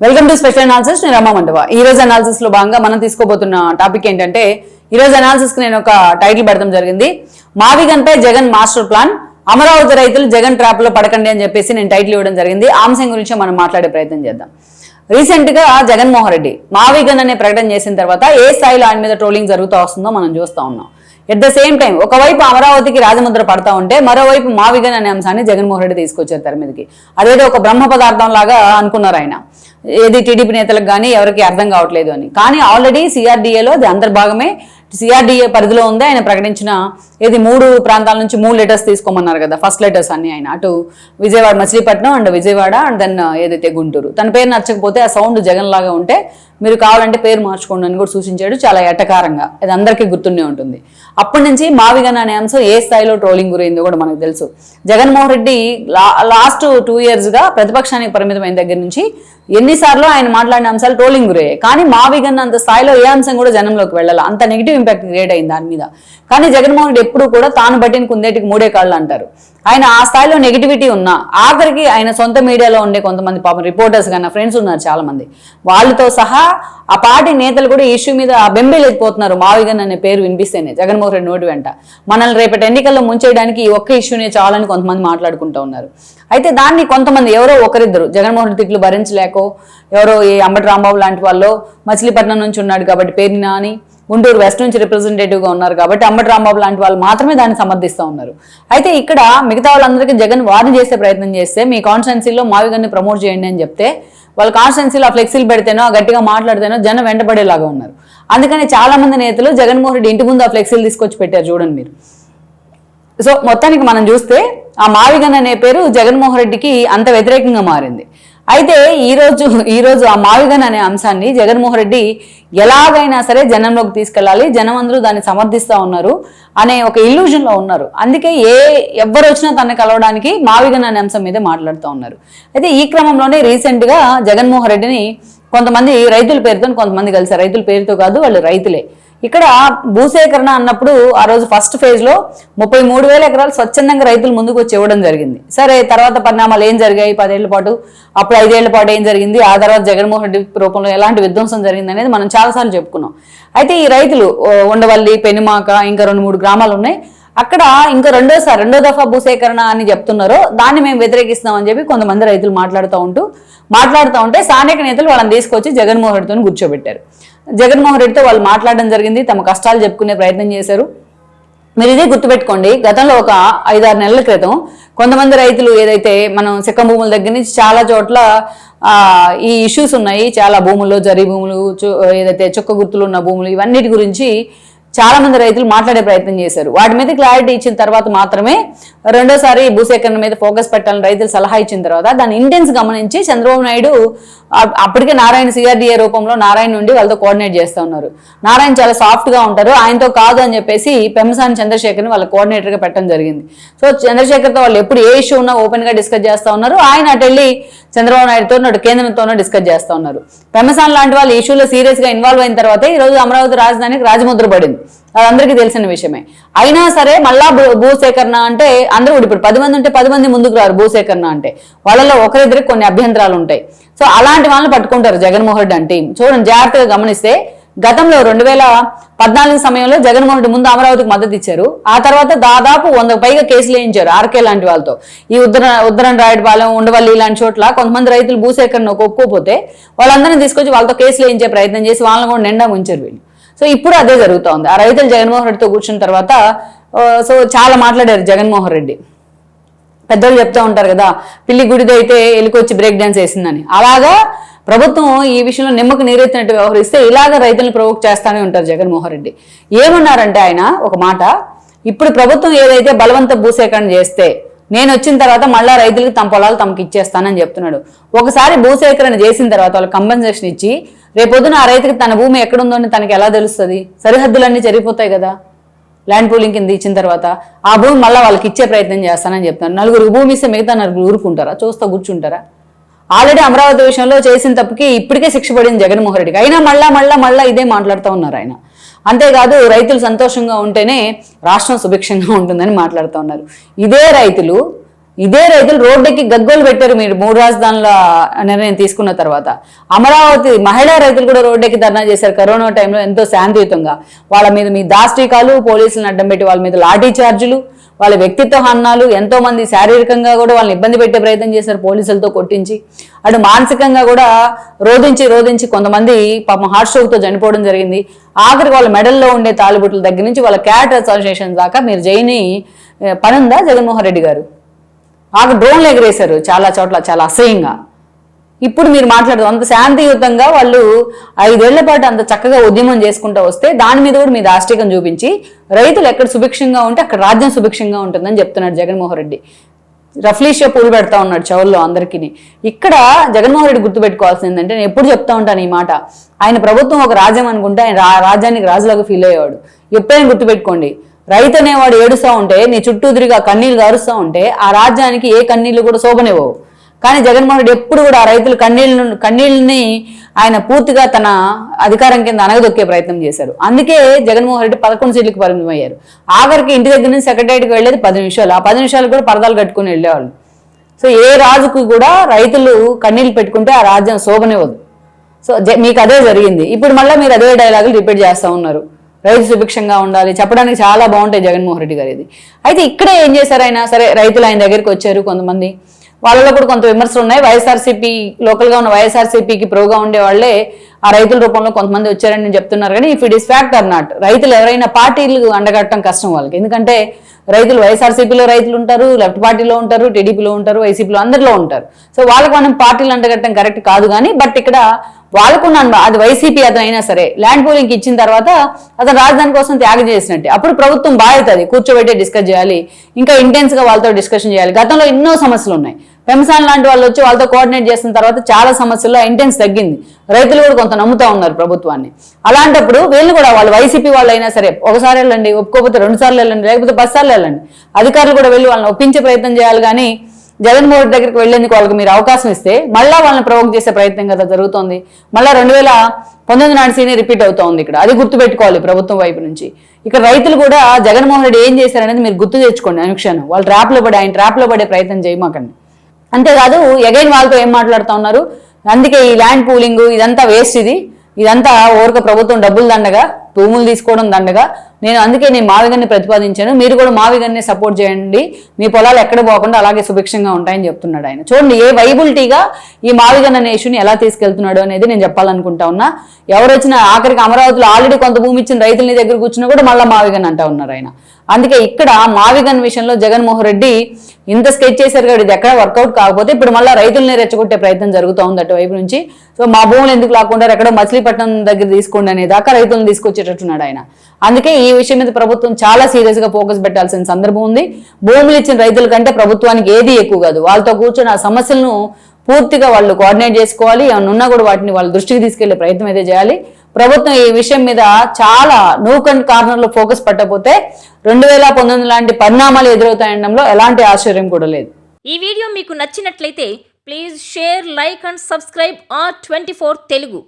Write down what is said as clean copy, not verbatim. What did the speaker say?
Welcome to special analysis. నేను రమా మండవ. ఈ రోజు అనాలిసిస్ లో భాగంగా మనం తీసుకోబోతున్న టాపిక్ ఏంటంటే, ఈ రోజు అనాలిసిస్ కి నేను ఒక టైటిల్ పెడతాం జరిగింది. మావిగన్ పై జగన్ మాస్టర్ ప్లాన్, అమరావతి రైతులు జగన్ ట్రాప్ లో పడకండి అని చెప్పేసి నేను టైటిల్ ఇవ్వడం జరిగింది. ఆ అంశం గురించి మనం మాట్లాడే ప్రయత్నం చేద్దాం. రీసెంట్ గా జగన్మోహన్ రెడ్డి మావిగన్ అనే ప్రకటన చేసిన తర్వాత ఏ స్థాయిలో ఆయన మీద ట్రోలింగ్ జరుగుతూ వస్తుందో మనం చూస్తూ ఉన్నాం. ఎట్ ద సేమ్ టైం ఒకవైపు అమరావతికి రాజముద్ర పడతా ఉంటే మరోవైపు మావిగన్ అనే అంశాన్ని జగన్మోహన్ రెడ్డి తీసుకొచ్చారు తెర మీదకి. అదేదో ఒక బ్రహ్మ పదార్థం లాగా అనుకున్నారు ఆయన. ఏది టీడీపీ నేతలకు కానీ ఎవరికి అర్థం కావట్లేదు అని. కానీ ఆల్రెడీ సిఆర్డీఏలో అది అంతర్భాగమే, సిఆర్డీఏ పరిధిలో ఉంది. ఆయన ప్రకటించిన ఏది 3 ప్రాంతాల నుంచి 3 లెటర్స్ తీసుకోమన్నారు కదా, ఫస్ట్ లెటర్స్ అన్ని ఆయన అటు Vijayawada, Machilipatnam and Vijayawada and then ఏదైతే గుంటూరు. తన పేరు నచ్చకపోతే ఆ సౌండ్ జగన్ లాగా ఉంటే మీరు కావాలంటే పేరు మార్చుకోండి అని కూడా సూచించాడు, చాలా ఎటకారంగా. అది అందరికీ గుర్తుండే ఉంటుంది. అప్పటి నుంచి మావిగన్ అనే అంశం ఏ స్థాయిలో ట్రోలింగ్ గురైందో కూడా మనకు తెలుసు. జగన్మోహన్ రెడ్డి లాస్ట్ 2 years గా ప్రతిపక్షానికి పరిమితమైన దగ్గర నుంచి ఎన్నిసార్లు ఆయన మాట్లాడిన అంశాలు ట్రోలింగ్ గురయ్యాయి. కానీ మావిగన్ అంత స్థాయిలో ఏ అంశం కూడా జనంలోకి వెళ్ళాలి, అంత నెగిటివ్ ఇంపాక్ట్ క్రియేట్ అయింది దాని మీద. కానీ జగన్మోహన్ రెడ్డి ఎప్పుడు కూడా తాను బట్టిన కుందేటికి 3 కాళ్ళు అంటారు. ఆయన ఆ స్థాయిలో నెగిటివిటీ ఉన్నా ఆఖరికి ఆయన సొంత మీడియాలో ఉండే కొంతమంది పాపం రిపోర్టర్స్ కన్నా ఫ్రెండ్స్ ఉన్నారు చాలా మంది, వాళ్ళతో సహా ఆ పార్టీ నేతలు కూడా ఈ ఇష్యూ మీద బెంబేలెత్తిపోతున్నారు. మావిగన్ అనే పేరు వినిపిస్తేనే జగన్మోహన్ రెడ్డి నోటి వెంట మనల్ని రేపటి ఎన్నికల్లో ముంచేయడానికి ఈ ఒక్క ఇష్యూనే చాలని కొంతమంది మాట్లాడుకుంటూ ఉన్నారు. అయితే దాన్ని కొంతమంది ఎవరో ఒకరిద్దరు జగన్మోహన్ రెడ్డి తిట్లు భరించలేకో, ఎవరో ఈ అంబటి రాంబాబు లాంటి వాళ్ళు మచిలీపట్నం నుంచి ఉన్నాడు కాబట్టి పేరుని నాని, గుంటూరు వెస్ట్ నుంచి రిప్రజెంటేటివ్గా ఉన్నారు కాబట్టి అంబటి రాంబాబు లాంటి వాళ్ళు మాత్రమే దాన్ని సమర్థిస్తూ ఉన్నారు. అయితే ఇక్కడ మిగతా వాళ్ళందరికీ జగన్ వార్న్ చేసే ప్రయత్నం చేస్తే, మీ కాన్స్టిట్యున్సీలో మావిగన్ని ప్రమోట్ చేయండి అని చెప్తే, వాళ్ళ కాన్స్టిట్యున్సీలో ఆ ఫ్లెక్సీలు పెడితేనో గట్టిగా మాట్లాడితేనో జనం వెంటబడేలాగా ఉన్నారు. అందుకని చాలా మంది నేతలు జగన్మోహన్ రెడ్డి ఇంటి ముందు ఆ ఫ్లెక్సీలు తీసుకొచ్చి పెట్టారు చూడండి మీరు. సో మొత్తానికి మనం చూస్తే ఆ మావిగన్ అనే పేరు జగన్మోహన్ రెడ్డికి అంత వ్యతిరేకంగా మారింది. అయితే ఈరోజు ఆ మావిగన్ అనే అంశాన్ని జగన్మోహన్ రెడ్డి ఎలాగైనా సరే జనంలోకి తీసుకెళ్ళాలి, జనం అందరూ దాన్ని సమర్థిస్తూ ఉన్నారు అనే ఒక ఇల్యూజన్లో ఉన్నారు. అందుకే ఎవరు వచ్చినా తనని కలవడానికి మావిగన్ అనే అంశం మీదే మాట్లాడుతూ ఉన్నారు. అయితే ఈ క్రమంలోనే రీసెంట్గా జగన్మోహన్ రెడ్డిని కొంతమంది రైతుల పేరుతో కొంతమంది కలిసారు. రైతుల పేరుతో కాదు, వాళ్ళు రైతులే. ఇక్కడ భూసేకరణ అన్నప్పుడు ఆ రోజు ఫస్ట్ ఫేజ్లో 33,000 ఎకరాలు స్వచ్ఛందంగా రైతులు ముందుకు వచ్చి ఇవ్వడం జరిగింది. సరే, తర్వాత పరిణామాలు ఏం జరిగాయి 10 ఏళ్ల పాటు, అప్పుడు 5 ఏళ్ల పాటు ఏం జరిగింది, ఆ తర్వాత జగన్మోహన్ రెడ్డి రూపంలో ఎలాంటి విధ్వంసం జరిగింది అనేది మనం చాలాసార్లు చెప్పుకున్నాం. అయితే ఈ రైతులు ఉండవల్లి, పెనుమాక, ఇంకా 2-3 గ్రామాలు ఉన్నాయి. అక్కడ ఇంకా రెండో దఫా భూసేకరణ అని చెప్తున్నారో దాన్ని మేము వ్యతిరేకిస్తున్నాం అని చెప్పి కొంతమంది రైతులు మాట్లాడుతూ ఉంటే స్థానిక నేతలు వాళ్ళని తీసుకొచ్చి జగన్మోహన్ రెడ్డితో కూర్చోబెట్టారు. జగన్మోహన్ రెడ్డితో వాళ్ళు మాట్లాడడం జరిగింది, తమ కష్టాలు చెప్పుకునే ప్రయత్నం చేశారు. మీరు ఇదే గుర్తుపెట్టుకోండి, గతంలో ఒక 5-6 నెలల క్రితం కొంతమంది రైతులు ఏదైతే మనం సిక్కం భూముల దగ్గర నుంచి చాలా చోట్ల ఈ ఇష్యూస్ ఉన్నాయి, చాలా భూముల్లో జరీ భూములు, ఏదైతే చుక్క గుర్తులు ఉన్న భూములు, ఇవన్నిటి గురించి చాలా మంది రైతులు మాట్లాడే ప్రయత్నం చేశారు. వాటి మీద క్లారిటీ ఇచ్చిన తర్వాత మాత్రమే రెండోసారి భూసేకరణ మీద ఫోకస్ పెట్టాలని రైతులు సలహా ఇచ్చిన తర్వాత దాని ఇంటెన్స్ గమనించి చంద్రబాబు నాయుడు అప్పటికే నారాయణ సిఆర్డీఏ రూపంలో నారాయణ నుండి వాళ్ళతో కోఆర్డినేట్ చేస్తూ ఉన్నారు. నారాయణ చాలా సాఫ్ట్గా ఉంటారు, ఆయనతో కాదు అని చెప్పేసి పెమ్మసాని చంద్రశేఖర్ని వాళ్ళ కోఆర్డినేటర్గా పెట్టడం జరిగింది. సో చంద్రశేఖర్తో వాళ్ళు ఎప్పుడు ఏ ఇష్యూ ఉన్నా ఓపెన్గా డిస్కస్ చేస్తూ ఉన్నారు. ఆయన అటు వెళ్ళి చంద్రబాబు నాయుడుతో కేంద్రంతోనూ డిస్కస్ చేస్తూ ఉన్నారు. పెమ్మసాని లాంటి వాళ్ళు ఇష్యూలో సీరియస్గా ఇన్వాల్వ్ అయిన తర్వాతే ఈరోజు అమరావతి రాజధానికి రాజముద్ర పడింది, అది అందరికీ తెలిసిన విషయమే. అయినా సరే మళ్ళా భూసేకరణ అంటే అందరూ ఇప్పుడు 10 మంది ఉంటే 10 మంది ముందుకు రారు. భూసేకరణ అంటే వాళ్ళలో ఒకరిద్దరికి కొన్ని అభ్యంతరాలు ఉంటాయి. సో అలాంటి వాళ్ళని పట్టుకుంటారు జగన్మోహన్ రెడ్డి అంటే. చూడండి, జాగ్రత్తగా గమనిస్తే గతంలో 2014 సమయంలో జగన్మోహన్ రెడ్డి ముందు అమరావతికి మద్దతు ఇచ్చారు. ఆ తర్వాత దాదాపు 100కు పైగా కేసులు వేయించారు ఆర్కే లాంటి వాళ్ళతో. ఈ ఉద్దరణ రాయడపాలెం, ఉండవల్లి ఇలాంటి చోట్ల కొంతమంది రైతులు భూసేకరణ ఒప్పుకోపోతే వాళ్ళందరినీ తీసుకొచ్చి వాళ్ళతో కేసులు వేయించే ప్రయత్నం చేసి వాళ్ళని కూడా నిండా ముంచారు వీళ్ళు. సో ఇప్పుడు అదే జరుగుతోంది. ఆ రైతులు జగన్మోహన్ రెడ్డితో కూర్చున్న తర్వాత సో చాలా మాట్లాడారు జగన్మోహన్ రెడ్డి. పెద్దలు చెప్తూ ఉంటారు కదా, పిల్లి గుడితో అయితే ఎలుకొచ్చి బ్రేక్ డాన్స్ వేసిందని. అలాగా ప్రభుత్వం ఈ విషయంలో నిమ్మకు నీరెత్తినట్టు వ్యవహరిస్తే ఇలాగ రైతులను ప్రొవోక్ చేస్తానే ఉంటారు జగన్మోహన్ రెడ్డి. ఏమన్నారంటే ఆయన ఒక మాట, ఇప్పుడు ప్రభుత్వం ఏదైతే బలవంత భూసేకరణ చేస్తే నేను వచ్చిన తర్వాత మళ్ళా రైతులకు తమ పొలాలు తమకు ఇచ్చేస్తానని చెప్తున్నాడు. ఒకసారి భూసేకరణ చేసిన తర్వాత వాళ్ళకి కంపెన్సేషన్ ఇచ్చి రేపొద్దున ఆ రైతుకి తన భూమి ఎక్కడుందో అని తనకి ఎలా తెలుస్తుంది? సరిహద్దులన్నీ జరిగిపోతాయి కదా ల్యాండ్ పూలింగ్ కింద ఇచ్చిన తర్వాత. ఆ భూమి మళ్ళీ వాళ్ళకి ఇచ్చే ప్రయత్నం చేస్తానని చెప్తున్నారు. 4 భూమి ఇస్తే మిగతా 4 ఊరుకుంటారా? చూస్తా కూర్చుంటారా? ఆల్రెడీ అమరావతి విషయంలో చేసిన తప్పుకి ఇప్పటికే శిక్ష పడింది జగన్మోహన్ రెడ్డికి. అయినా మళ్ళా ఇదే మాట్లాడుతూ ఉన్నారు ఆయన. అంతేకాదు రైతులు సంతోషంగా ఉంటేనే రాష్ట్రం సుభిక్షంగా ఉంటుందని మాట్లాడుతూ ఉన్నారు. ఇదే రైతులు ఇదే రైతులు రోడ్డుకి గగ్గోలు పెట్టారు మీరు 3 రాజధానుల నిర్ణయం తీసుకున్న తర్వాత. అమరావతి మహిళా రైతులు కూడా రోడ్డుకి ధర్నా చేశారు కరోనా టైంలో ఎంతో శాంతియుతంగా. వాళ్ళ మీద మీ దాష్టికాలు, పోలీసులను అడ్డం పెట్టి వాళ్ళ మీద లాఠీ చార్జీలు, వాళ్ళ వ్యక్తిత్వ హన్నాలు, ఎంతో మంది శారీరకంగా కూడా వాళ్ళని ఇబ్బంది పెట్టే ప్రయత్నం చేశారు పోలీసులతో కొట్టించి. అటు మానసికంగా కూడా రోధించి కొంతమంది పాపం హార్ట్ స్ట్రోక్తో చనిపోవడం జరిగింది. ఆఖరికి వాళ్ళ మెడల్లో ఉండే తాలిబుట్ల దగ్గర నుంచి వాళ్ళ క్యాట్ అసోసియేషన్ దాకా మీరు చేయని పనుందా జగన్మోహన్ రెడ్డి గారు? డ్రోన్లు ఎగరేశారు చాలా చోట్ల చాలా అసహ్యంగా. ఇప్పుడు మీరు మాట్లాడదు అంత శాంతియుతంగా వాళ్ళు 5 ఏళ్ల పాటు అంత చక్కగా ఉద్యమం చేసుకుంటూ వస్తే దాని మీద కూడా మీ దాష్టికం చూపించి రైతులు ఎక్కడ సుభిక్షంగా ఉంటే అక్కడ రాజ్యం సుభిక్షంగా ఉంటుందని చెప్తున్నాడు జగన్మోహన్ రెడ్డి. రఫ్లీషియా పూలు పెడతా ఉన్నాడు చెవుల్లో అందరికీ. ఇక్కడ జగన్మోహన్ రెడ్డి గుర్తుపెట్టుకోవాల్సింది ఏంటంటే, నేను ఎప్పుడు చెప్తా ఉంటాను ఈ మాట, ఆయన ప్రభుత్వం ఒక రాజ్యం అనుకుంటే ఆయన రాజ్యానికి రాజులాగా ఫీల్ అయ్యేవాడు. ఎప్పుడైనా గుర్తుపెట్టుకోండి, రైతు అనేవాడు ఏడుస్తూ ఉంటే నీ చుట్టూ తిరిగి ఆ కన్నీళ్లు గారుస్తూ ఉంటే ఆ రాజ్యానికి ఏ కన్నీళ్లు కూడా శోభనివ్వవు. కానీ జగన్మోహన్ రెడ్డి ఎప్పుడు కూడా ఆ రైతుల కన్నీళ్ళని ఆయన పూర్తిగా తన అధికారం కింద అనగదొక్కే ప్రయత్నం చేశారు. అందుకే జగన్మోహన్ రెడ్డి 11 సీట్లకు పరిమితం అయ్యారు. ఆఖరికి ఇంటి దగ్గర నుంచి సెక్రటరీకి వెళ్ళేది 10 నిమిషాలు. ఆ 10 నిమిషాలు కూడా పరదాలు కట్టుకుని వెళ్ళేవాళ్ళు. సో ఏ రాజుకు కూడా రైతులు కన్నీళ్లు పెట్టుకుంటే ఆ రాజ్యం శోభనివ్వదు. సో మీకు అదే జరిగింది. ఇప్పుడు మళ్ళీ మీరు అదే డైలాగులు రిపీట్ చేస్తూ ఉన్నారు. రైతు సుభిక్షంగా ఉండాలి చెప్పడానికి చాలా బాగుంటాయి జగన్మోహన్ రెడ్డి గారు ఇది. అయితే ఇక్కడే ఏం చేశారు ఆయన? సరే రైతులు ఆయన దగ్గరికి వచ్చారు కొంతమంది, వాళ్ళలో కూడా కొంత విమర్శలు ఉన్నాయి. వైఎస్ఆర్సీపీ లోకల్గా ఉన్న వైఎస్ఆర్సీపీకి ప్రోగా ఉండే వాళ్ళే ఆ రైతుల రూపంలో కొంతమంది వచ్చారని నేను చెప్తున్నారు. కానీ if it is fact are not, రైతులు ఎవరైనా పార్టీలు అండగట్టడం కష్టం వాళ్ళకి. ఎందుకంటే రైతులు వైఎస్ఆర్సీపీలో రైతులు ఉంటారు, లెఫ్ట్ పార్టీలో ఉంటారు, టీడీపీలో ఉంటారు, వైసీపీలో అందరిలో ఉంటారు. సో వాళ్ళకి మనం పార్టీలు అండగట్టడం కరెక్ట్ కాదు. కానీ బట్ ఇక్కడ వాళ్ళకున్న అది వైసీపీ అతను అయినా సరే ల్యాండ్ పూలింగ్కి ఇచ్చిన తర్వాత అతను రాజధాని కోసం త్యాగం చేసినట్టే. అప్పుడు ప్రభుత్వం బాధ్యత అది కూర్చోబెట్టి డిస్కస్ చేయాలి, ఇంకా ఇంటెన్స్ గా వాళ్ళతో డిస్కషన్ చేయాలి. గతంలో ఎన్నో సమస్యలు ఉన్నాయి. పెంసాన్ లాంటి వాళ్ళు వచ్చి వాళ్ళతో కోఆర్డినేట్ చేసిన తర్వాత చాలా సమస్యల్లో ఇంటెన్స్ తగ్గింది. రైతులు కూడా కొంత నమ్ముతా ఉన్నారు ప్రభుత్వాన్ని. అలాంటప్పుడు వీళ్ళు కూడా వాళ్ళు వైసీపీ వాళ్ళు అయినా సరే ఒకసారి వెళ్ళండి, ఒప్పుకోకపోతే 2 సార్లు వెళ్ళండి, లేకపోతే 10 సార్లు వెళ్ళండి. అధికారులు కూడా వెళ్ళి వాళ్ళని ఒప్పించే ప్రయత్నం చేయాలి. కానీ జగన్మోహన్ రెడ్డి దగ్గరికి వెళ్లేందుకు వాళ్ళకి మీరు అవకాశం ఇస్తే మళ్ళా వాళ్ళని ప్రొవోక్ చేసే ప్రయత్నం కదా జరుగుతోంది. మళ్ళా 2019 నాటి సీనే రిపీట్ అవుతా ఉంది ఇక్కడ. అది గుర్తుపెట్టుకోవాలి ప్రభుత్వం వైపు నుంచి. ఇక్కడ రైతులు కూడా జగన్మోహన్ రెడ్డి ఏం చేశారనేది మీరు గుర్తు తెచ్చుకోండి అనుక్షణం. వాళ్ళు ఆయన ట్రాప్లో పడే ప్రయత్నం చేయమాకండి. అంతేకాదు అగైన్ వాళ్ళతో ఏం మాట్లాడుతూ ఉన్నారు, అందుకే ఈ ల్యాండ్ పూలింగ్ ఇదంతా వేస్ట్, ఇదంతా ఓరక ప్రభుత్వం డబ్బులు దండగా, భూములు తీసుకోవడం దండగా. అందుకే నేను మావిగన్ని ప్రతిపాదించాను, మీరు కూడా మావిగన్ని సపోర్ట్ చేయండి, మీ పొలాలు ఎక్కడ పోకుండా అలాగే సుభిక్షంగా ఉంటాయని చెప్తున్నాడు ఆయన. చూడండి ఏ వైబిలిటీగా ఈ మావిగన్ అనే ఇష్యూని ఎలా తీసుకెళ్తున్నాడు అనేది నేను చెప్పాలనుకుంటా ఉన్నా. ఎవరు వచ్చినా ఆఖరికి అమరావతిలో ఆల్రెడీ కొంత భూమి ఇచ్చిన రైతుల దగ్గర కూర్చున్నా కూడా మళ్ళీ మావిగన్ అంటా ఉన్నారు ఆయన. అందుకే ఇక్కడ మావిగన్ విషయంలో జగన్మోహన్ రెడ్డి ఇంత స్కెచ్ చేశారు కాబట్టి ఇది ఎక్కడ వర్కౌట్ కాకపోతే ఇప్పుడు మళ్ళీ రైతుల్ని రెచ్చగొట్టే ప్రయత్నం జరుగుతూ ఉంది అటువైపు నుంచి. సో మా భూములు ఎందుకు లాక్కుంటారు, ఎక్కడో మచిలీపట్నం దగ్గర తీసుకోండి అనే దాకా రైతులను తీసుకొచ్చేటట్టున్నాడు ఆయన. అందుకే ఈ విషయం మీద ప్రభుత్వం చాలా సీరియస్ గా ఫోకస్ పెట్టాల్సిన సందర్భం ఉంది. భూములు ఇచ్చిన రైతుల కంటే ప్రభుత్వానికి ఏది ఎక్కువ కాదు. వాళ్ళతో కూర్చొని ఆ సమస్యలను పూర్తిగా వాళ్ళు కోఆర్డినేట్ చేసుకోవాలి. ఏమన్నా ఉన్నా కూడా వాటిని వాళ్ళ దృష్టికి తీసుకెళ్లే ప్రయత్నం అయితే చేయాలి. ప్రభుత్వం ఈ విషయం మీద చాలా నూక్ అండ్ కార్నర్ లో ఫోకస్ పెట్టకపోతే 2019 లాంటి పరిణామాలు ఎదురవుతాయనడంలో ఎలాంటి ఆశ్చర్యం కూడా లేదు. ఈ వీడియో మీకు నచ్చినట్లయితే please share, like and subscribe R24 Telugu.